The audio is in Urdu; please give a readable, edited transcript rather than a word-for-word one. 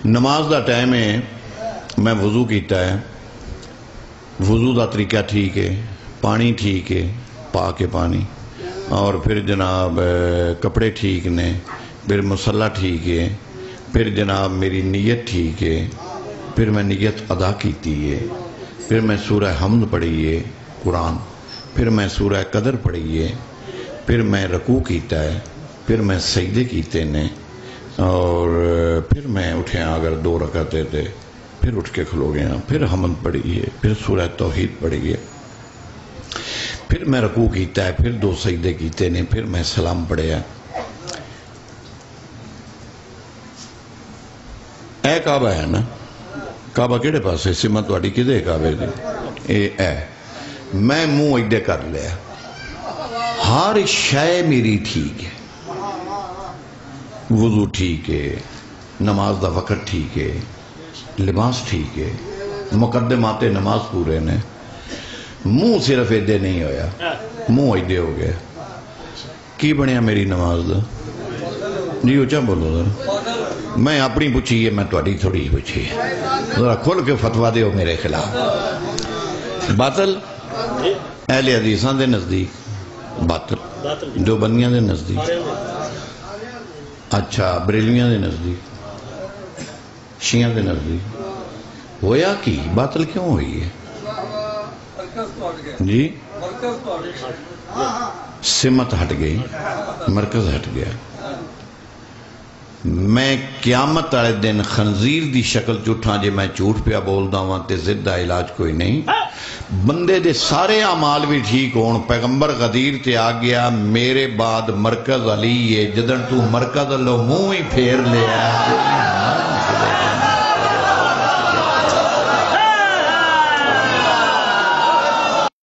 نماز دا ٹائم ہے، میں وضو کیتا ہے، وضو دا طریقہ ٹھیک ہے، پانی ٹھیک ہے، پاک ہے پانی، اور پھر جناب کپڑے ٹھیک نے، پھر مصلی ٹھیک ہے، پھر جناب میری نیت ٹھیک ہے، پھر میں نیت ادا کیتی ہے، پھر میں سورہ حمد پڑھی ہے قرآن، پھر میں سورہ قدر پڑھی ہے، پھر میں رکوع کیتا ہے، پھر میں سجدے کیتے نے، اور پھر میں اٹھیا اگر 2 رکعتیں تھے، پھر اٹھ کے کھلو گیا، پھر حمد پڑھی ہے، پھر سورہ توحید پڑھی ہے، پھر میں رکوع کیتا ہے، پھر 2 سجدے کیتے نے، پھر میں سلام پڑھیا۔ اے کعبہ ہے نا، کعبہ کیڑے پاس ہے؟ سمت واڑی کدے کعبے دی؟ اے میں منہ ایڈے کر لیا، ہر شے میری ٹھیک ہے، وضو ٹھیک ہے، نماز دا وقت ٹھیک ہے، لباس ٹھیک ہے، مقدمات نماز پورے نے، منہ صرف ایڈے نہیں ہویا، منہ ایڈے ہو گیا، کی بنیا میری نماز دا؟ جی اچھا بولو ذرا، میں اپنی پوچھی ہے، میں تھوڑی تھوڑی پوچھی ہے، ذرا کھول کے فتویٰ دیو میرے خلاف۔ باطل اہل حدیثاں دے نزدیک باطل، جو بندیاں دے نزدیک اچھا، بریلویاں دے نزدیک، شیعہ دے نزدیک ہویا کی باطل کیوں ہوئی ہے؟ جی سمت ہٹ گئی، مرکز ہٹ گیا۔ میں قیامت والے دن خنزیر دی شکل چٹھاں جے میں جھوٹ پیا بولدا ہاں تے ضد دا علاج کوئی نہیں، بندے دے سارے اعمال بھی ٹھیک ہون، پیغمبر غدیر تے آ گیا میرے بعد مرکز علی ہے، جدن تو مرکز اللہ منہ ہی پھیر لیا